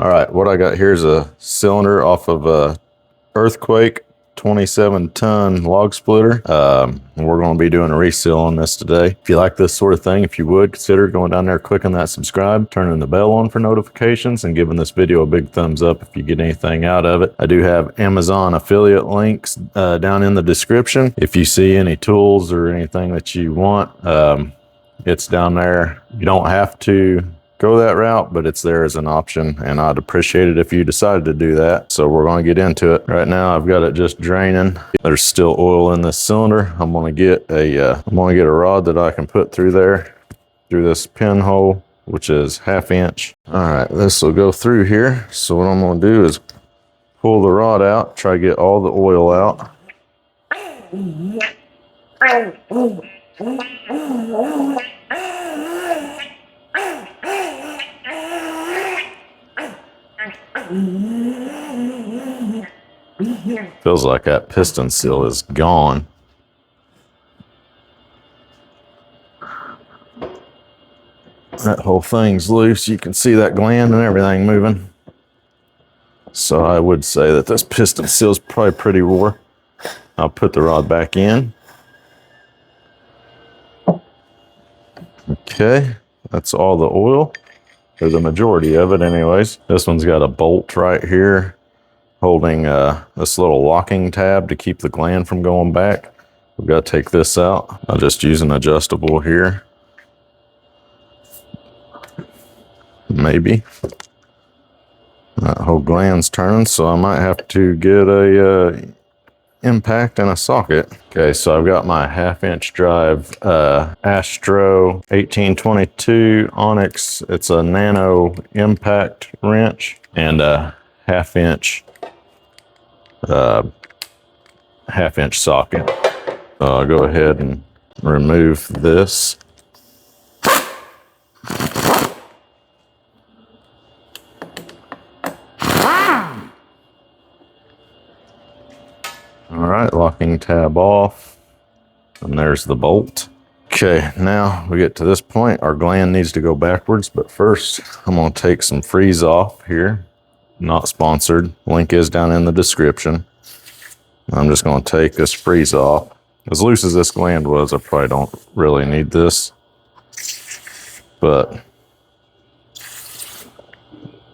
All right, what I got here is a cylinder off of a Earthquake 27-ton log splitter. We're going to be doing a reseal on this today. If you like this sort of thing, if you would, consider going down there, clicking that subscribe, turning the bell on for notifications, and giving this video a big thumbs up if you get anything out of it. I do have Amazon affiliate links down in the description. If you see any tools or anything that you want, it's down there. You don't have to go that route, but it's there as an option, and I'd appreciate it if you decided to do that. So we're going to get into it. Right now I've got it just draining. There's still oil in this cylinder. I'm going to get a rod that I can put through there, through this pinhole, which is 1/2 inch. All right, this will go through here. So what I'm going to do is pull the rod out, try to get all the oil out. Feels like that piston seal is gone. That whole thing's loose. You can see that gland and everything moving. So I would say that this piston seal is probably pretty wore. I'll put the rod back in. Okay, that's all the oil, or the majority of it anyways. This one's got a bolt right here holding this little locking tab to keep the gland from going back. We've got to take this out. I'll just use an adjustable here. Maybe. That whole gland's turning, so I might have to get a impact and a socket. Okay, so I've got my 1/2 inch drive Astro 1822 Onyx. It's a nano impact wrench, and a 1/2 inch 1/2 inch socket. So I'll go ahead and remove this. All right, locking tab off, and there's the bolt. Okay, now we get to this point, our gland needs to go backwards, but first I'm gonna take some freeze off here. Not sponsored, link is down in the description. I'm just gonna take this freeze off. As loose as this gland was, I probably don't really need this, but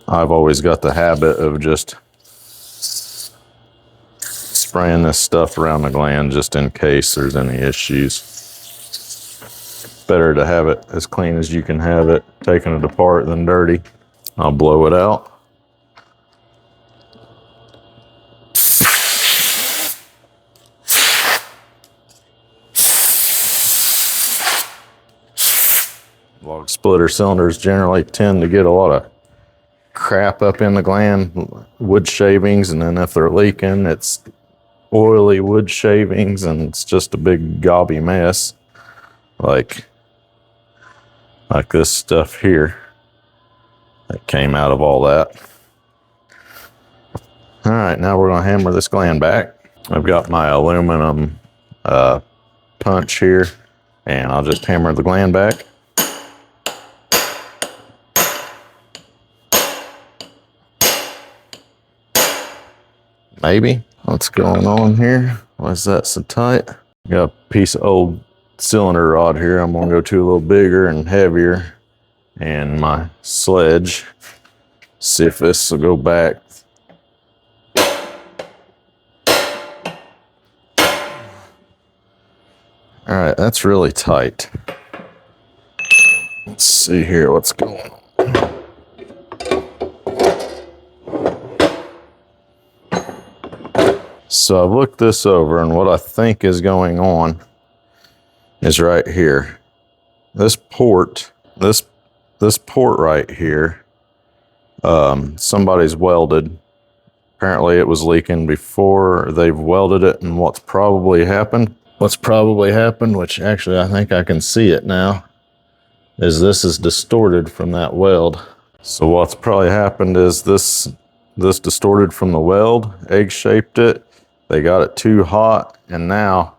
I've always got the habit of just spraying this stuff around the gland just in case there's any issues. Better to have it as clean as you can have it, taking it apart, than dirty. I'll blow it out. Log splitter cylinders generally tend to get a lot of crap up in the gland, wood shavings, and then if they're leaking, it's oily wood shavings, and it's just a big gobby mess, like this stuff here that came out of all that. All right, now we're going to hammer this gland back. I've got my aluminum punch here, and I'll just hammer the gland back. Maybe. What's going on here? Why is that so tight? Got a piece of old cylinder rod here. I'm gonna go to a little bigger and heavier, and my sledge. See if this will go back. All right, that's really tight. Let's see here what's going on. So I've looked this over, and what I think is going on is right here. This port right here, somebody's welded. Apparently it was leaking before they've welded it, and what's probably happened, which actually I think I can see it now, is this is distorted from that weld. So what's probably happened is this distorted from the weld, egg-shaped it. They got it too hot, and now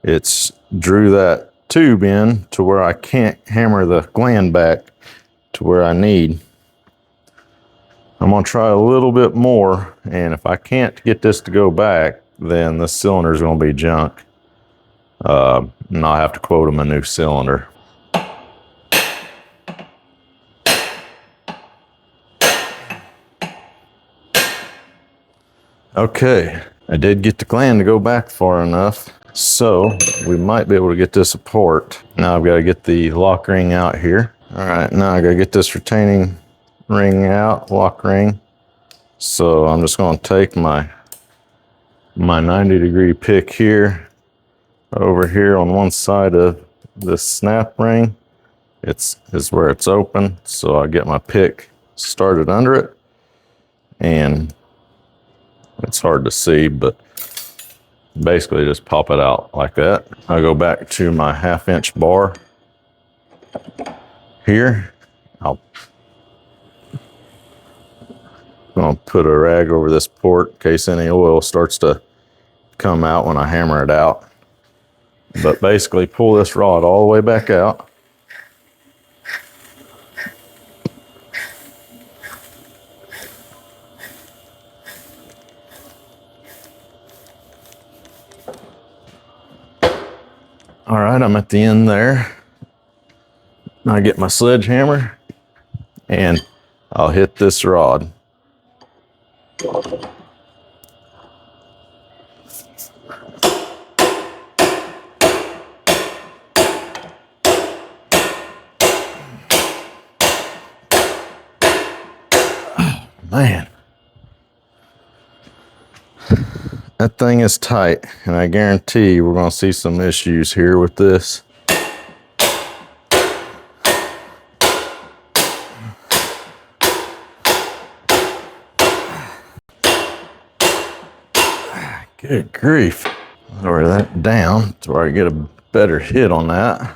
it's drew that tube in to where I can't hammer the gland back to where I need. I'm gonna try a little bit more, and if I can't get this to go back, then this cylinder is gonna be junk. And I'll have to quote them a new cylinder. Okay, I did get the gland to go back far enough, so we might be able to get this apart. Now I've got to get the lock ring out here. All right, now I got to get this retaining ring out, lock ring. So I'm just going to take my 90-degree pick here, over here on one side of this snap ring. Is where it's open, so I get my pick started under it, and it's hard to see, but basically just pop it out like that. I go back to my 1/2-inch bar here. I'm gonna put a rag over this port in case any oil starts to come out when I hammer it out. But basically pull this rod all the way back out. All right, I'm at the end there. I get my sledgehammer and I'll hit this rod. Man, that thing is tight, and I guarantee we're going to see some issues here with this. Good grief. Lower that down to where I get a better hit on that.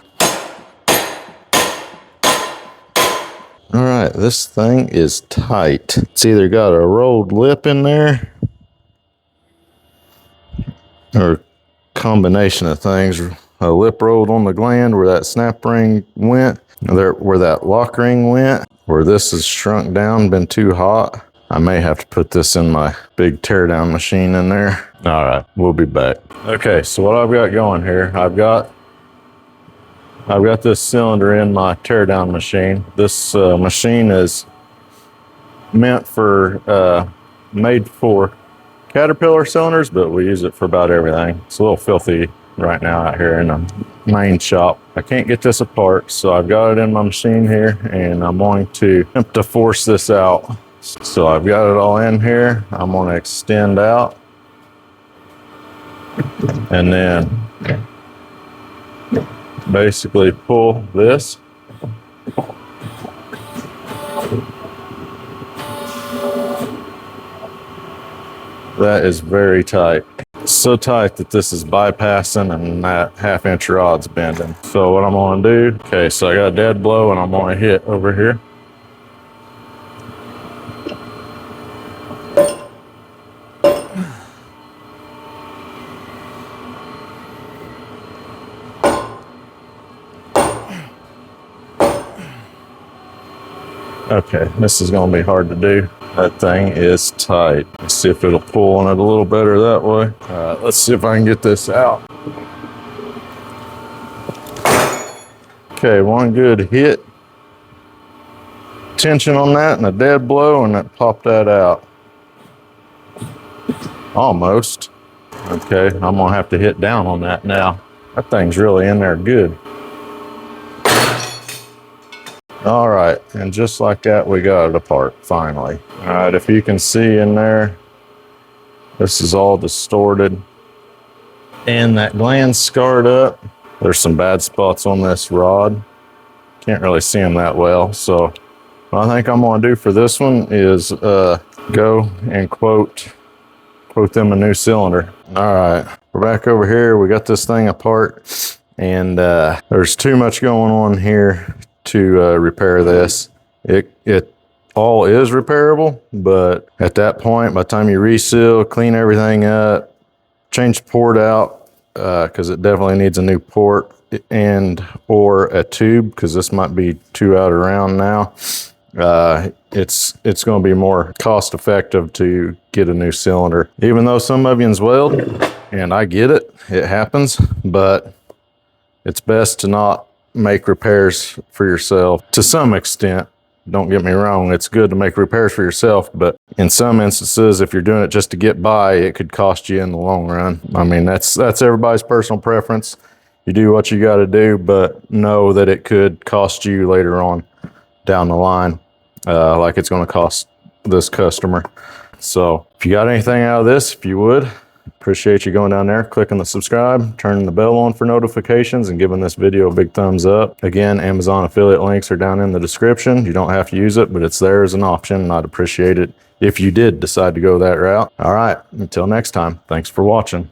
All right, this thing is tight. It's either got a rolled lip in there or a combination of things. A lip rolled on the gland where that snap ring went, where that lock ring went, where this has shrunk down, been too hot. I may have to put this in my big teardown machine in there. All right, we'll be back. Okay, so what I've got going here, I've got this cylinder in my teardown machine. This machine is meant for, made for Caterpillar cylinders, but we use it for about everything. It's a little filthy right now out here in the main shop. I can't get this apart, so I've got it in my machine here, and I'm going to attempt to force this out. So I've got it all in here. I'm going to extend out, and then basically pull this. That is very tight. So tight that this is bypassing and that 1/2-inch rod's bending. So what I'm gonna do, okay, so I got a dead blow and I'm gonna hit over here. Okay, this is gonna be hard to do. That thing is tight. Let's see if it'll pull on it a little better that way. All right, let's see if I can get this out. Okay, one good hit. Tension on that and a dead blow, and that popped that out. Almost. Okay, I'm gonna have to hit down on that now. That thing's really in there good. All right, and just like that, we got it apart, finally. All right, if you can see in there, this is all distorted. And that gland's scarred up. There's some bad spots on this rod. Can't really see them that well. So what I think I'm gonna do for this one is go and quote them a new cylinder. All right, we're back over here. We got this thing apart, and there's too much going on here to repair this. It all is repairable, but at that point, by the time you reseal, clean everything up, change the port out, because it definitely needs a new port and or a tube, because this might be too out of round now. it's going to be more cost effective to get a new cylinder. Even though some of yous weld, and I get it, it happens, but it's best to not make repairs for yourself to some extent. Don't get me wrong, it's good to make repairs for yourself, but in some instances, if you're doing it just to get by, it could cost you in the long run. I mean, that's everybody's personal preference. You do what you got to do, but know that it could cost you later on down the line, like it's going to cost this customer. So if you got anything out of this, if you would, appreciate you going down there, clicking the subscribe, turning the bell on for notifications, and giving this video a big thumbs up. Again, Amazon affiliate links are down in the description. You don't have to use it, but it's there as an option, and I'd appreciate it if you did decide to go that route. All right, until next time, thanks for watching.